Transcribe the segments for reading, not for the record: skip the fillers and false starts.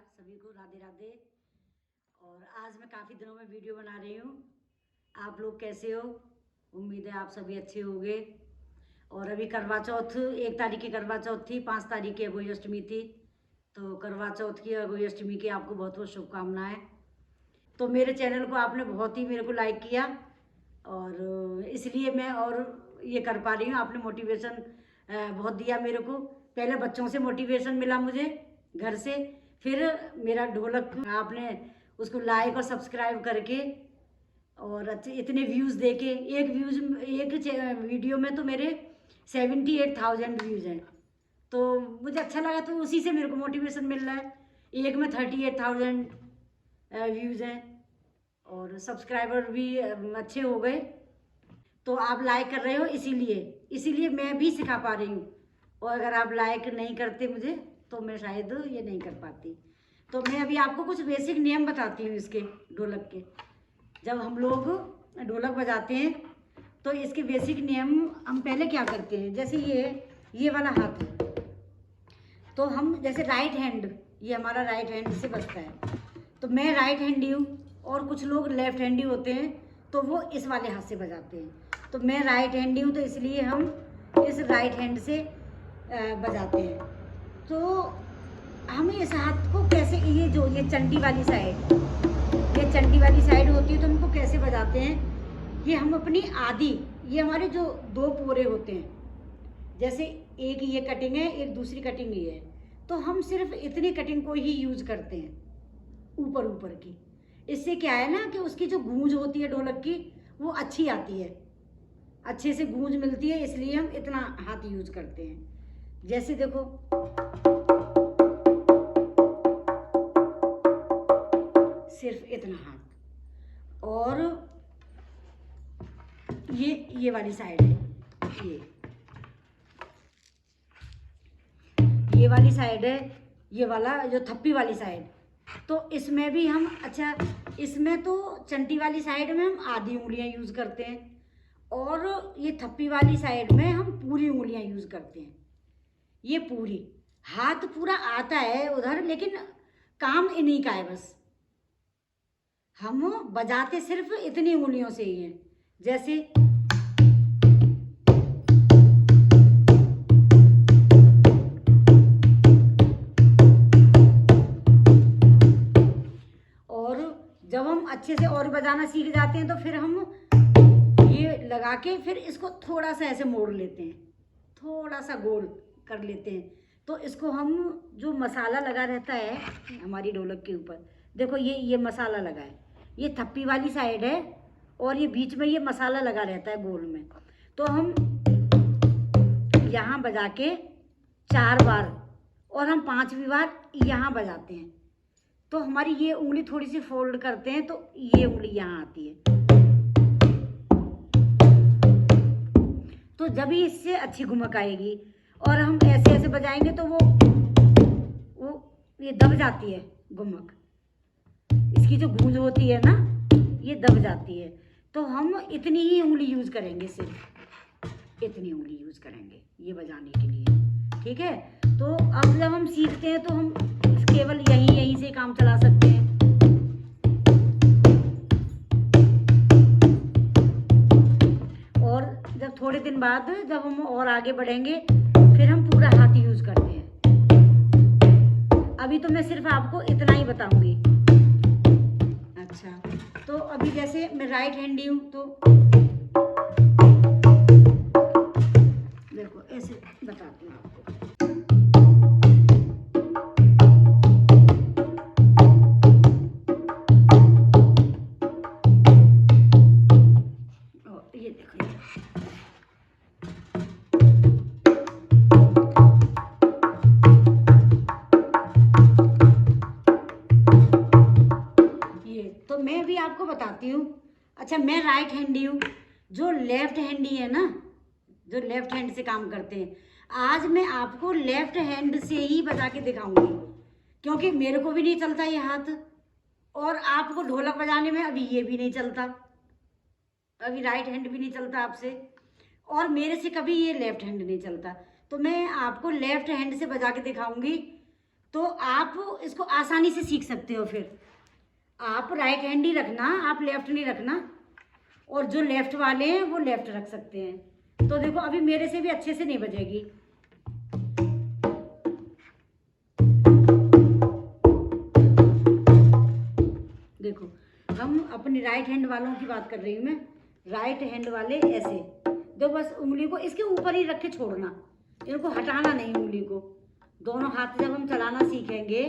सभी को राधे राधे। और आज मैं काफ़ी दिनों में वीडियो बना रही हूँ। आप लोग कैसे हो? उम्मीद है आप सभी अच्छे होंगे। और अभी करवा चौथ 1 तारीख की करवा चौथ थी, 5 तारीख की अगोई अष्टमी थी। तो करवा चौथ की अगोई अष्टमी की आपको बहुत बहुत शुभकामनाएं। तो मेरे चैनल को आपने बहुत ही मेरे को लाइक किया और इसलिए मैं और ये कर पा रही हूँ। आपने मोटिवेशन बहुत दिया मेरे को। पहले बच्चों से मोटिवेशन मिला मुझे घर से, फिर मेरा ढोलक आपने उसको लाइक और सब्सक्राइब करके और अच्छे इतने व्यूज़ देके एक वीडियो में तो मेरे 78,000 व्यूज़ हैं। तो मुझे अच्छा लगा, तो उसी से मेरे को मोटिवेशन मिल रहा है। एक में 38,000 व्यूज़ हैं और सब्सक्राइबर भी अच्छे हो गए। तो आप लाइक कर रहे हो, इसीलिए मैं भी सिखा पा रही हूँ। और अगर आप लाइक नहीं करते मुझे तो मैं शायद ये नहीं कर पाती। तो मैं अभी आपको कुछ बेसिक नियम बताती हूँ इसके ढोलक के। जब हम लोग ढोलक बजाते हैं तो इसके बेसिक नियम हम पहले क्या करते हैं। जैसे ये वाला हाथ है, तो हम जैसे राइट हैंड, ये हमारा राइट हैंड से बजता है। तो मैं राइट हैंडी हूँ और कुछ लोग लेफ्ट हैंडी होते हैं तो वो इस वाले हाथ से बजाते हैं। तो मैं राइट हैंडी हूँ तो इसलिए हम इस राइट हैंड से बजाते हैं। तो हम इस हाथ को कैसे, ये चंडी वाली साइड होती है तो हमको कैसे बजाते हैं। ये हम अपनी आधी, ये हमारे जो 2 पोरे होते हैं, जैसे एक ये कटिंग है, एक दूसरी कटिंग ये है, तो हम सिर्फ इतनी कटिंग को ही यूज़ करते हैं ऊपर की। इससे क्या है ना कि उसकी जो गूंज होती है ढोलक की वो अच्छी आती है, अच्छे से गूंज मिलती है, इसलिए हम इतना हाथ यूज़ करते हैं। जैसे देखो, सिर्फ इतना हाथ। और ये वाली साइड है, ये वाली साइड है, ये वाला जो थप्पी वाली साइड। तो इसमें भी हम, अच्छा इसमें तो चंटी वाली साइड में हम आधी उंगलियां यूज़ करते हैं और ये थप्पी वाली साइड में हम पूरी उंगलियां यूज़ करते हैं। ये पूरी हाथ पूरा आता है उधर, लेकिन काम इन्हीं का है बस। हम बजाते सिर्फ इतनी उंगलियों से ही हैं। जैसे और जब हम अच्छे से और बजाना सीख जाते हैं तो फिर हम ये लगा के फिर इसको थोड़ा सा ऐसे मोड़ लेते हैं, थोड़ा सा गोल कर लेते हैं। तो इसको हम, जो मसाला लगा रहता है हमारी ढोलक के ऊपर, देखो ये मसाला लगा है, ये थप्पी वाली साइड है और ये बीच में ये मसाला लगा रहता है गोल में। तो हम यहाँ बजा के 4 बार और हम 5वीं बार यहाँ बजाते हैं। तो हमारी ये उंगली थोड़ी सी फोल्ड करते हैं तो ये उंगली यहाँ आती है। तो जब ही इससे अच्छी घुमक आएगी और हम ऐसे ऐसे बजाएंगे तो वो ये दब जाती है घुमक, इसकी जो गूंज होती है ना ये दब जाती है। तो हम इतनी ही उंगली यूज़ करेंगे, सिर्फ इतनी उंगली यूज़ करेंगे ये बजाने के लिए, ठीक है। तो अब जब हम सीखते हैं तो हम केवल यहीं से काम चला सकते हैं। और जब थोड़े दिन बाद जब हम और आगे बढ़ेंगे फिर हम पूरा हाथ यूज़ करते हैं। अभी तो मैं सिर्फ आपको इतना ही बताऊंगी। अच्छा, तो अभी जैसे मैं राइट हैंडी हूँ तो देखो ऐसे बताती हूँ आपको। ये देखो, ये तो मैं भी आपको बताती हूँ। अच्छा, मैं राइट हैंडी हूँ, जो लेफ्ट हैंडी है ना, जो लेफ्ट हैंड से काम करते हैं, आज मैं आपको लेफ्ट हैंड से ही बजा के दिखाऊंगी, क्योंकि मेरे को भी नहीं चलता ये हाथ और आपको ढोलक बजाने में अभी ये भी नहीं चलता, अभी राइट हैंड भी नहीं चलता आपसे, और मेरे से कभी ये लेफ्ट हैंड नहीं चलता। तो मैं आपको लेफ्ट हैंड से बजा के दिखाऊंगी तो आप इसको आसानी से सीख सकते हो। फिर आप राइट हैंड ही रखना, आप लेफ्ट नहीं रखना, और जो लेफ्ट वाले हैं वो लेफ्ट रख सकते हैं। तो देखो अभी मेरे से भी अच्छे से नहीं बजेगी। देखो हम अपनी राइट हैंड वालों की बात कर रही हूँ मैं। राइट हैंड वाले ऐसे दो, बस उंगली को इसके ऊपर ही रख के छोड़ना, इनको हटाना नहीं उंगली को। दोनों हाथ जब हम चलाना सीखेंगे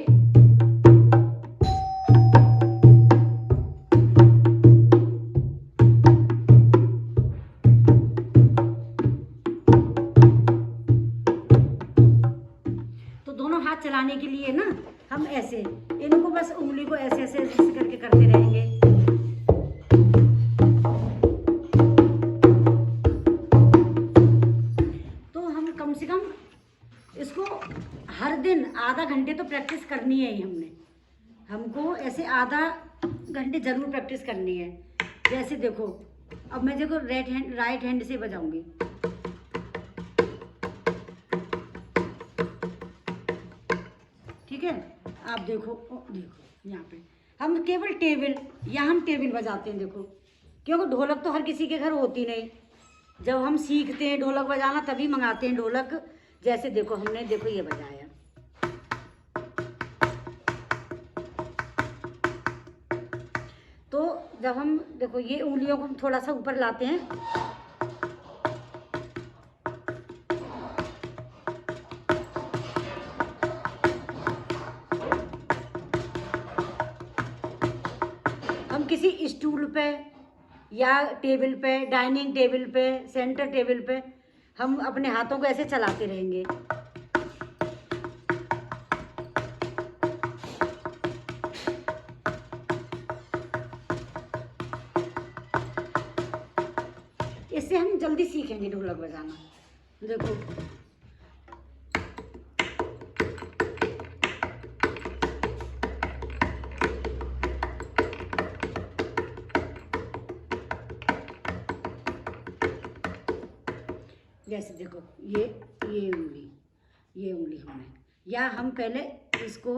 तो दोनों हाथ चलाने के लिए ना हम ऐसे इनको बस उंगली को ऐसे ऐसे ऐसे करके करते रहेंगे। तो हम कम से कम इसको हर दिन आधा घंटे तो प्रैक्टिस करनी है ही। हमको ऐसे आधा घंटे जरूर प्रैक्टिस करनी है। जैसे देखो अब मैं देखो राइट हैंड से बजाऊंगी। ठीक है, आप देखो देखो यहाँ पे हम केवल टेबल, या हम टेबल बजाते हैं। देखो क्योंकि ढोलक तो हर किसी के घर होती नहीं। जब हम सीखते हैं ढोलक बजाना तभी मंगाते हैं ढोलक। जैसे देखो हमने देखो ये बजाया, तो जब हम देखो ये उंगलियों को हम थोड़ा सा ऊपर लाते हैं, हम किसी स्टूल पे या टेबल पे, डाइनिंग टेबल पे, सेंटर टेबल पे हम अपने हाथों को ऐसे चलाते रहेंगे। इससे हम जल्दी सीखेंगे ढोलक बजाना। देखो जैसे देखो ये उंगली हमने, या हम पहले इसको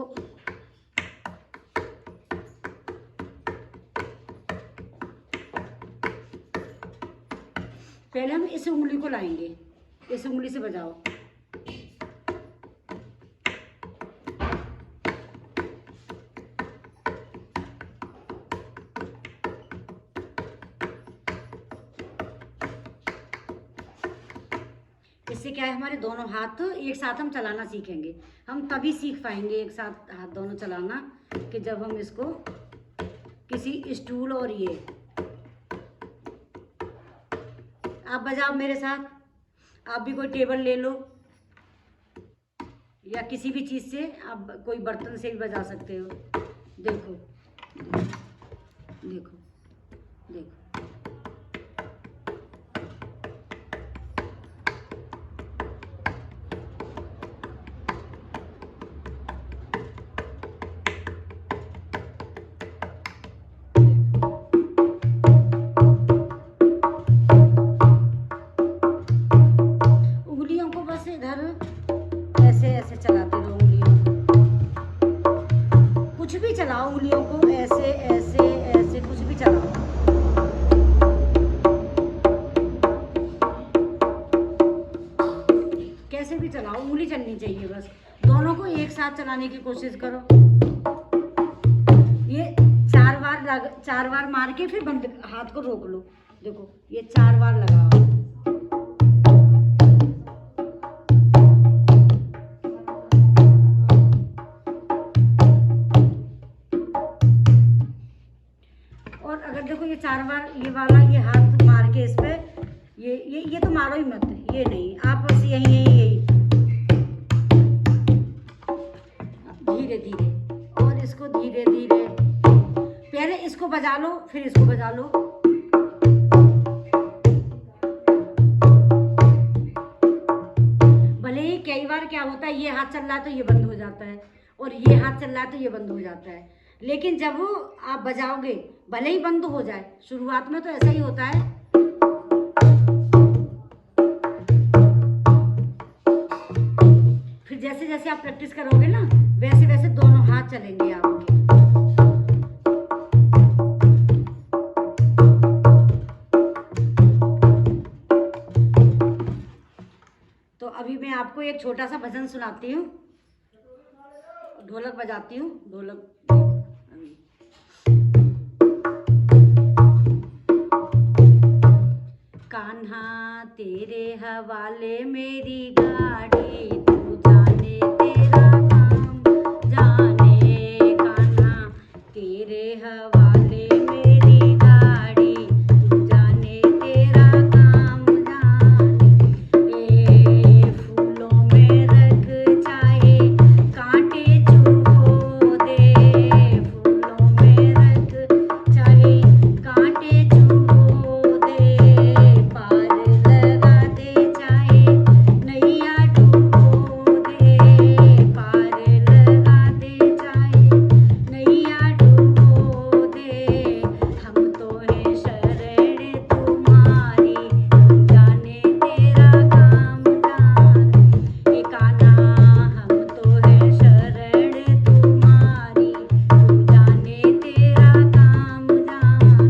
पहले हम इस उंगली को लाएंगे, इस उंगली से बजाओ। इससे क्या है, हमारे दोनों हाथ एक साथ हम चलाना सीखेंगे। हम तभी सीख पाएंगे एक साथ हाथ दोनों चलाना कि जब हम इसको किसी स्टूल, और ये आप बजाओ मेरे साथ। आप भी कोई टेबल ले लो या किसी भी चीज़ से, आप कोई बर्तन से भी बजा सकते हो। देखो देखो देखो उंगलियों को बस इधर ऐसे ऐसे चलाते रहो। उंगलियों कुछ भी चलाओ, उंगलियों को ऐसे ऐसे ऐसे कुछ भी चलाओ। कैसे भी चलाओ, उंगली चलनी चाहिए बस। दोनों को एक साथ चलाने की कोशिश करो। ये चार बार मार के फिर बंद, हाथ को रोक लो। देखो ये 4 बार लगाओ। और अगर देखो ये 4 बार ये वाला ये हाथ मार के इस पे ये तो मारो ही मत, ये नहीं, आप बस यही यही यही धीरे धीरे, और इसको धीरे धीरे पहले इसको बजा लो फिर इसको बजा लो। भले ही कई बार क्या होता है, ये हाथ चल रहा है तो ये बंद हो जाता है, और ये हाथ चल रहा है तो ये बंद हो जाता है। लेकिन जब आप बजाओगे भले ही बंद हो जाए, शुरुआत में तो ऐसा ही होता है। फिर जैसे जैसे जैसे आप प्रैक्टिस करोगे ना वैसे वैसे दोनों हाथ चलेंगे आपके। तो अभी मैं आपको एक छोटा सा भजन सुनाती हूँ, ढोलक बजाती हूँ, ढोलक। कान्हा तेरे हवाले मेरी गाड़ी, तू जाने तेरा काम जाने। कान्हा तेरे हवाले मेरी गाड़ी, तू जाने तेरा काम जाने। ए फूलों में रख चाहे कांटे चुभो दे, फूलों में रख चाहे कांटे चुभो दे, पार लगा दे चाहे नैया डूबो दे, पार लगा दे चाहे नैया डूबो दे। हम तो हैं शरण तुम्हारी, तू जाने तेरा काम जाने। ए कान्हा हम तो हैं शरण तुम्हारी, तू जाने तेरा काम जाने।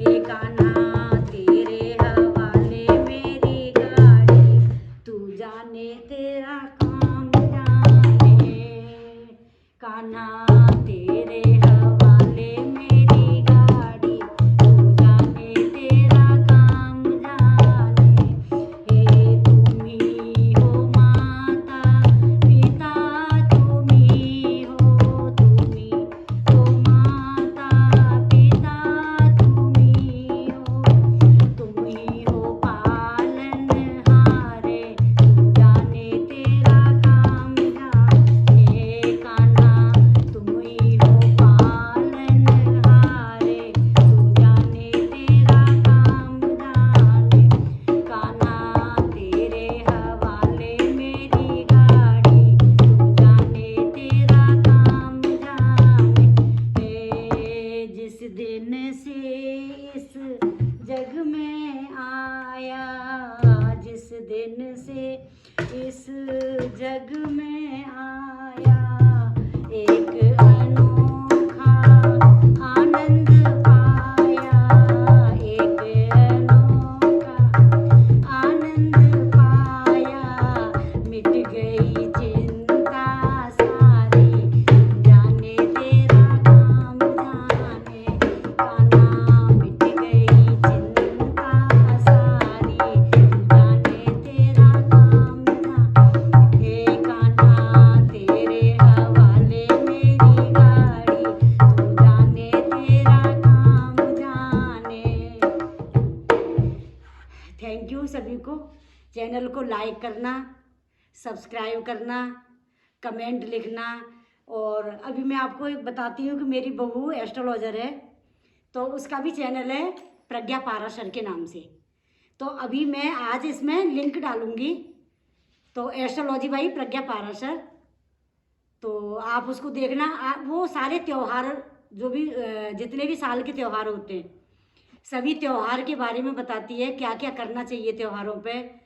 ए कान्हा तेरे हवाले मेरी गाड़ी, तू जाने तेरा काम जाने। कान्हा तेरे हवाले मेरी गाड़ी, तू जाने तेरा काम जाने। हे तुम ही हो माता पिता, तुम ही हो, तुम ही हो माता पिता, तुम ही हो पालनहारे, तू जाने तेरा काम जाने। कान्हा तुम ही हो पालनहारे, तू जाने तेरा काम जाने। कान्हा तेरे हवाले मेरी गाड़ी, तू जाने तेरा काम जाने। जिस दिन से इस जग में आया, जिस दिन से इस जग में आया, एक अनोखा आनंद पाया, एक अनोखा आनंद पाया। मिट गई चिंता सारी, जाने तेरा काम जाने। कान्हा मिट गई चिंता सारी, जाने तेरा काम जाने। हे कान्हा तेरे हवाले मेरी गाड़ी, तू जाने तेरा काम जाने। थैंक यू सभी को। चैनल को लाइक करना, सब्सक्राइब करना, कमेंट लिखना। और अभी मैं आपको एक बताती हूँ कि मेरी बहू एस्ट्रोलॉजर है, तो उसका भी चैनल है प्रज्ञा पाराशर के नाम से। तो अभी मैं आज इसमें लिंक डालूंगी, तो एस्ट्रोलॉजी बाई प्रज्ञा पाराशर, तो आप उसको देखना। वो सारे त्यौहार जो भी जितने भी साल के त्यौहार होते हैं, सभी त्यौहार के बारे में बताती है, क्या क्या करना चाहिए त्योहारों पे,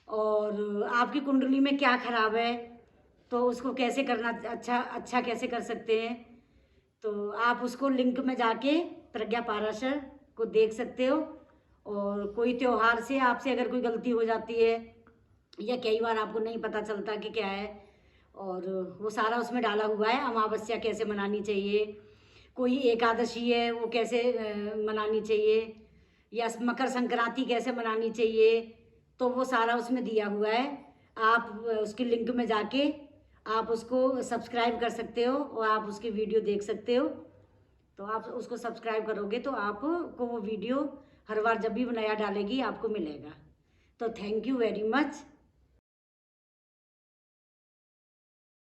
और आपकी कुंडली में क्या खराब है तो उसको कैसे करना अच्छा कैसे कर सकते हैं। तो आप उसको लिंक में जाके प्रज्ञा पाराशर को देख सकते हो। और कोई त्योहार से आपसे अगर कोई गलती हो जाती है या कई बार आपको नहीं पता चलता कि क्या है, और वो सारा उसमें डाला हुआ है। अमावस्या कैसे मनानी चाहिए, कोई एकादशी है वो कैसे मनानी चाहिए, या मकर संक्रांति कैसे मनानी चाहिए, तो वो सारा उसमें दिया हुआ है। आप उसकी लिंक में जाके आप उसको सब्सक्राइब कर सकते हो और आप उसकी वीडियो देख सकते हो। तो आप उसको सब्सक्राइब करोगे तो आपको वो वीडियो हर बार जब भी नया डालेगी आपको मिलेगा। तो थैंक यू वेरी मच।